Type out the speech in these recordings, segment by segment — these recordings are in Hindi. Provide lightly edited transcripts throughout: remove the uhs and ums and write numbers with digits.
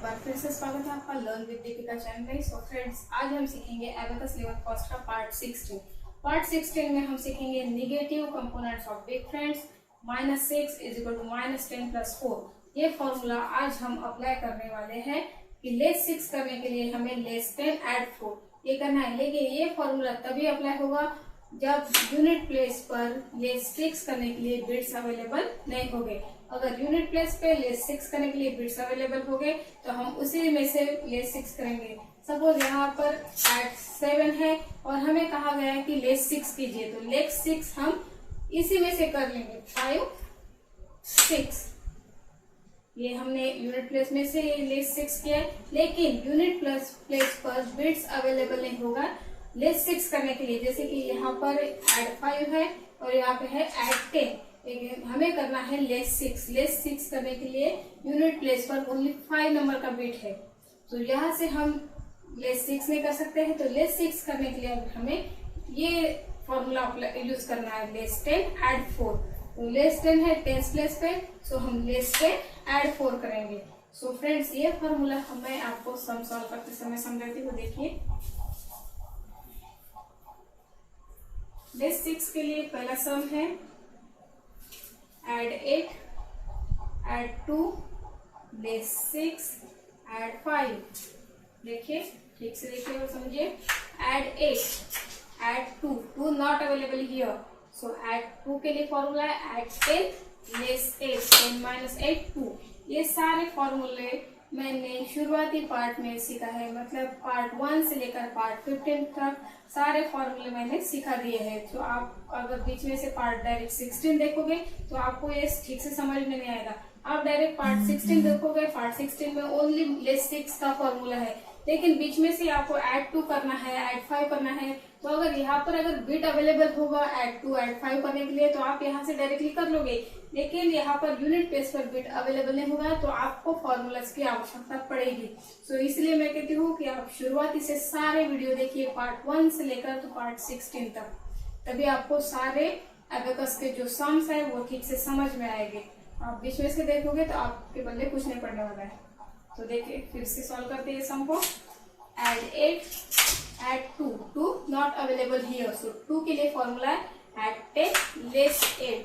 बार फिर से स्वागत है आपका लर्न विद दीपिका चैनल में। सो फ्रेंड्स, आज हम सीखेंगे एबेकस 11th कॉस्ट का पार्ट 16। पार्ट 16 में हम सीखेंगे negative components of big friends. -6 = -10 + 4। ये फॉर्मूला आज हम अप्लाई करने वाले हैं कि लेस 6 करने के लिए हमें लेस 10 ऐड 4 ये करना है। लेकिन ये फॉर्मूला तभी अप्लाई होगा जब यूनिट प्लेस पर लेस 6 करने के लिए बिट्स अवेलेबल नहीं होंगे। अगर यूनिट प्लेस पे लेस 6 करने के लिए बिट्स अवेलेबल हो गए तो हम उसी में से लेस 6 करेंगे। सपोज यहाँ पर ऐड 7 है और हमें कहा गया है कि लेस 6 कीजिए, तो लेस 6 हम इसी में से कर लेंगे। 5 6 ये हमने यूनिट प्लेस में से लेस 6 किया है, लेकिन यूनिट प्लेस पर बिट्स अवेलेबल नहीं होगा लेस 6 करने के लिए। जैसे कि यहाँ पर ऐड 5 है और यहाँ पे है ऐड 10। हमें करना है लेस 6। लेस 6 करने के लिए यूनिट प्लेस पर ओनली 5 नंबर का बिट है, तो यहाँ से हम लेस 6 नहीं कर सकते हैं। तो लेस 6 करने के लिए हमें ये फॉर्मूला यूज करना है, लेस 10 ऐड 4। तो लेस 10 है 10 प्लेस पे, सो हम लेस 10 ऐड 4 करेंगे। सो फ्रेंड्स, ये फॉर्मूला मैं आपको सम सॉल्व करते समय समझाती हूँ। देखिए, लेस 6 के लिए पहला सम है ऐड 8 ऐड 2 लेस 6 ऐड 5। देखिए, ठीक से देखिए और समझिए। Add 8 add 2 not available here, so add 2 के लिए फॉर्मूला है ऐड 10 लेस 8 10 - 8 2। ये सारे फॉर्मूले मैंने शुरुआती पार्ट में सीखा है, मतलब पार्ट 1 से लेकर पार्ट 15 तक सारे फॉर्मूले मैंने सिखा दिए हैं। तो आप अगर बीच में से पार्ट डायरेक्ट 16 देखोगे तो आपको ये ठीक से समझ में नहीं आएगा। आप डायरेक्ट पार्ट 16 देखोगे, पार्ट 16 में ओनली लेस 6 का फॉर्मूला है, लेकिन बीच में से आपको ऐड 2 करना है, ऐड 5 करना है। तो अगर यहाँ पर अगर बिट अवेलेबल होगा ऐड 2 ऐड 5 करने के लिए तो आप यहाँ से डायरेक्टली कर लोगे, लेकिन यहाँ पर यूनिट प्लेस पर बिट अवेलेबल नहीं होगा तो आपको फॉर्मूलाज की आवश्यकता पड़ेगी। सो इसलिए मैं कहती हूँ कि आप शुरुआती से सारे वीडियो देखिए, पार्ट 1 से लेकर तो पार्ट 16 तक, तभी आपको सारे एबेकस के जो सम्स है वो ठीक से समझ में आएंगे। आप बीच में से देखोगे तो आपके बल्ले कुछ नहीं पड़ने वाला है। तो देखिए, फिर से सॉल्व करते हैं सम को। Add 8 add 2 not available here, so 2 के लिए फॉर्मूला है ऐड 10 लेस 8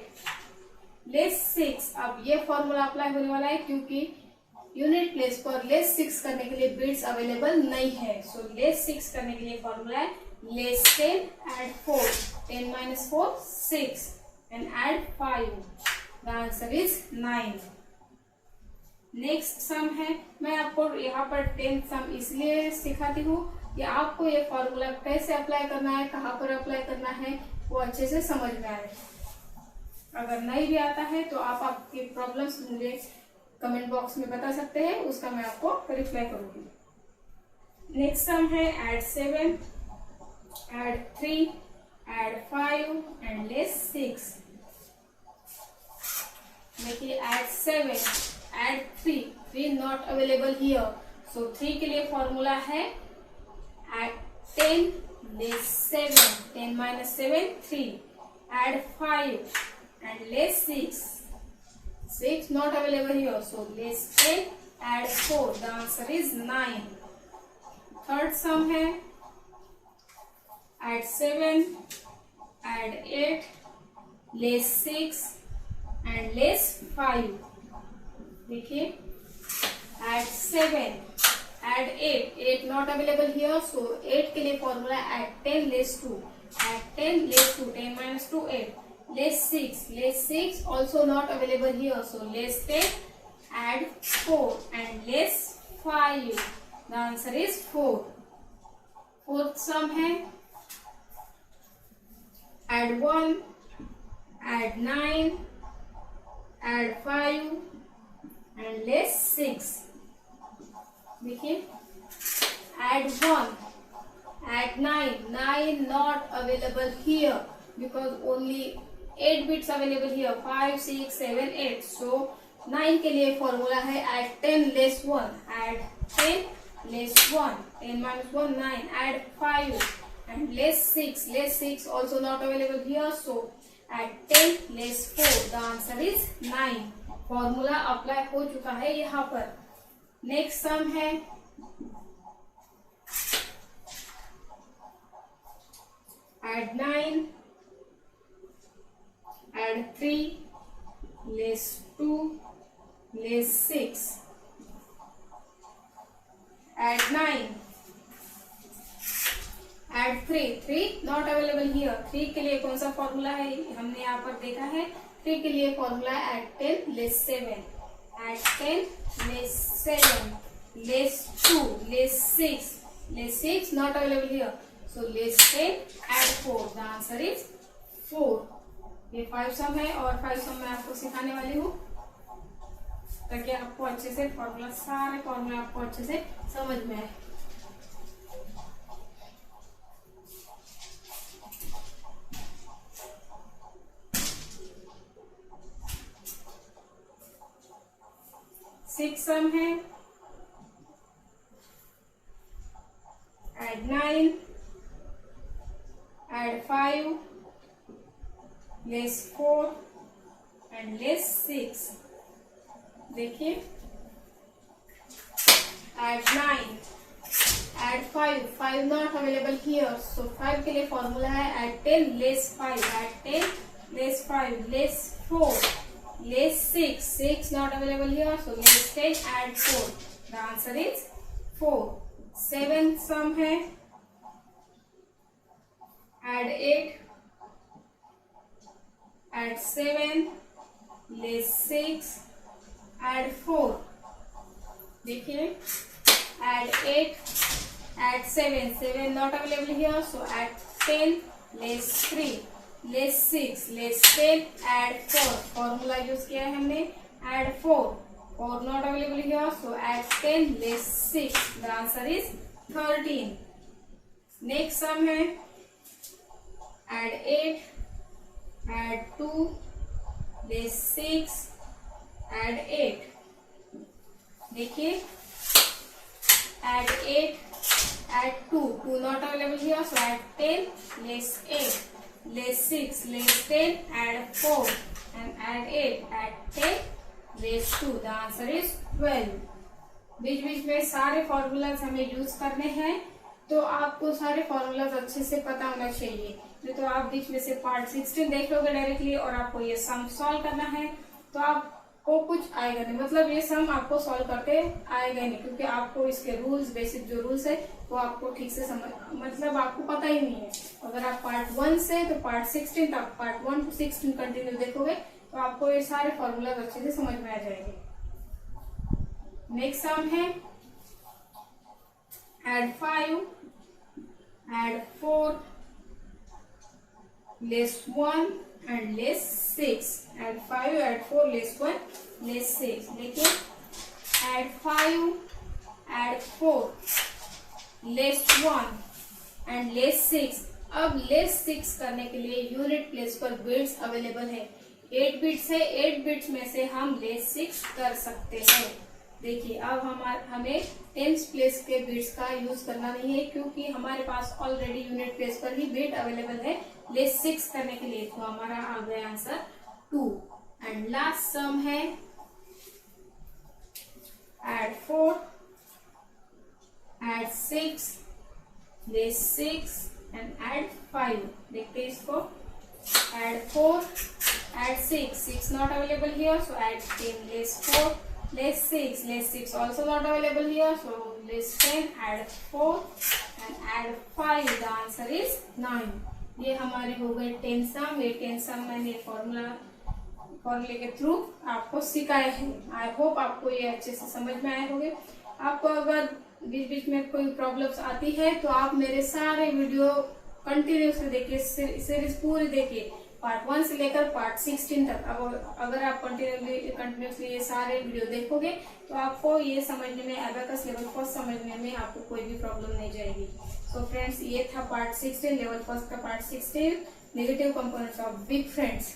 लेस 6। अब ये फॉर्मूला अप्लाई होने वाला है क्योंकि यूनिट प्लेस पर लेस 6 करने के लिए बिट्स अवेलेबल नहीं है। सो लेस 6 करने के लिए फॉर्मूला है less 10 add 4 10 - 4 6 and add 5। The answer is 9। Next sum है, मैं आपको यहाँ पर 10th सम इसलिए सिखाती हूँ कि आपको ये फॉर्मूला कैसे अप्लाई करना है, कहाँ पर अप्लाई करना है, वो अच्छे से समझ में आए। अगर नहीं भी आता है तो आप आपकी प्रॉब्लम्स मुझे कमेंट बॉक्स में बता सकते हैं, उसका मैं आपको रिप्लाई करूंगी। नेक्स्ट सम है add 7 add 3 add 5 and less 6। देखिए, add 7 add 3 not available here, so 3 के लिए फॉर्मूला है add 10 less 7 10 - 7 3 add 5 and less 6 not available here, so less 10 add 4, the answer is 9. Third sum है add 7 add 8 less 6 and less 5। देखिए, add 7 add 8 not available here, so 8 के लिए formula add 10 less 2 add 10 less 2 10 - 2 8 less 6 also not available here, so less 10 add 4 and less 5, the answer is 4। Fourth sum है add 1 add 9 add 5 and less 6। देखिए, add 1 add 9 not available here because only 8 bits available here, 5 6 7 8, so 9 के लिए फॉर्मूला है add 10 less 1 add 10 less 1 10 - 1 9 add 5 and less 6 also not available here, so add 10 less 4, the answer is 9। Formula apply हो चुका है यहाँ पर। नेक्स्ट सम है add 9, add 3, less 2, less 6, add 9, add 3, 3 not available here. 3 के लिए कौन सा फॉर्मूला है हमने यहाँ पर देखा है. 3 के लिए फॉर्मूला है add 10 less 7, add 10 less 7, less 2, less 6, less 6 not available here. So less 10 add 4. The answer is 4. ये 5 सम है और 5 सम मैं आपको सिखाने वाली हूँ ताकि आपको अच्छे से फॉर्मूला, सारे फॉर्मूला आपको अच्छे से समझ में आए. सिक्स सम है add 9, add 5, less 4 and less 6. देखिए add 9, add 5, 5 not available here. So 5 के लिए फॉर्मूला है add 10 less 5, add 10 less 5, less 4, less 6, 6 not available here. So less 10 add 4. The answer is 4. 7 सम है add 8, add 7, less 6, add 4. देखिए add 8, add 7, 7 not available here. So add 10 less 3, less 6, less 10 add 4. Formula use किया है हमने add 4. 4 not available here. So add 10 less 6. The answer is 13. Next sum है add 8, add 2, less 6, add 8. देखिए add 8, add 2, 2 not available here. So add 10 less 8, less 6, less 10 add 4 and add 8, add 10 less 2. The answer is 12. बीच बीच में सारे फॉर्मूलाज हमें यूज करने हैं तो आपको सारे फॉर्मूलाज अच्छे से पता होना चाहिए. तो आप बीच में से पार्ट 16 देख लोगे डायरेक्टली और आपको ये सम सॉल्व करना है तो आपको कुछ आएगा नहीं, मतलब ये सम आपको सॉल्व करते आएगा नहीं क्योंकि आपको इसके रूल्स, बेसिक जो रूल्स है वो आपको ठीक से समझ, मतलब आपको पता ही नहीं है. अगर आप पार्ट 1 से तो पार्ट 16 तक, पार्ट 1 to 16 कंटिन्यू देखोगे तो आपको ये सारे फॉर्मूलाज अच्छे से समझ में आ जाएंगे. नेक्स्ट सम है add 5, add 4, less 1 and less 6. Add 5, add 4, less 1, less 6. देखिए add 5, add 4, less 1 and less 6. अब less 6 करने के लिए यूनिट प्लेस पर बिट्स अवेलेबल है. 8 बिट्स है, 8 बिट्स में से हम less 6 कर सकते हैं. देखिए अब हमें टेंस प्लेस के बिट्स का यूज करना नहीं है क्योंकि हमारे पास ऑलरेडी यूनिट प्लेस पर ही बिट अवेलेबल है लेस 6 करने के लिए. तो हमारा आ गया आंसर 2. एंड लास्ट सम है add 4, add 6, less 6 and add 5. देखते हैं इसको add 4, add 6, 6 not available here. So add 10 less 4, less 6, less 6 also not available here. So less 10, add 4 and add 5. The answer is 9. ये हमारे हो गए 10 सम. ये 10 सम मैंने फॉर्मूले के थ्रू आपको सिखाए हैं. आई होप आपको ये अच्छे से समझ में आए होंगे. आपको अगर बीच बीच में कोई प्रॉब्लम्स आती है तो आप मेरे सारे वीडियो कंटिन्यूसली देखिए, सीरीज पूरी देखिए पार्ट 1 से लेकर पार्ट 16 तक. अब अगर आप कंटिन्यूसली ये सारे वीडियो देखोगे तो आपको ये समझने में, एबाकस लेवल फर्स्ट समझने में आपको कोई भी प्रॉब्लम नहीं जाएगी. सो फ्रेंड्स ये था पार्ट 16, लेवल फर्स्ट का part 16, negative components of big friends.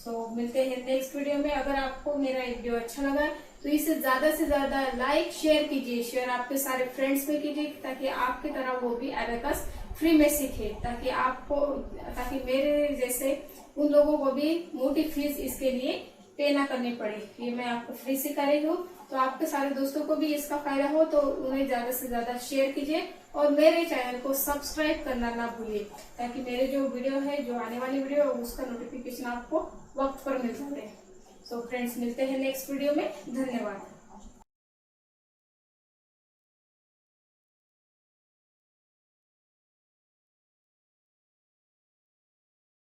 So मिलते हैं नेक्स्ट वीडियो में. अगर आपको मेरा वीडियो अच्छा लगा तो इसे ज्यादा से ज्यादा लाइक शेयर कीजिए, शेयर आपके सारे फ्रेंड्स में कीजिए ताकि आपकी तरह वो भी एबाकस फ्री में सीखे, ताकि मेरे जैसे उन लोगों को भी मोटी फीस इसके लिए पे ना करनी पड़े। ये मैं आपको फ्री सिखा रही हूँ, तो आपके सारे दोस्तों को भी इसका फायदा हो तो उन्हें ज्यादा से ज्यादा शेयर कीजिए और मेरे चैनल को सब्सक्राइब करना ना भूलिए, ताकि मेरे जो वीडियो है, जो आने वाली वीडियो है, उसका नोटिफिकेशन आपको वक्त पर मिल जाए। सो फ्रेंड्स, मिलते हैं नेक्स्ट वीडियो में। धन्यवाद।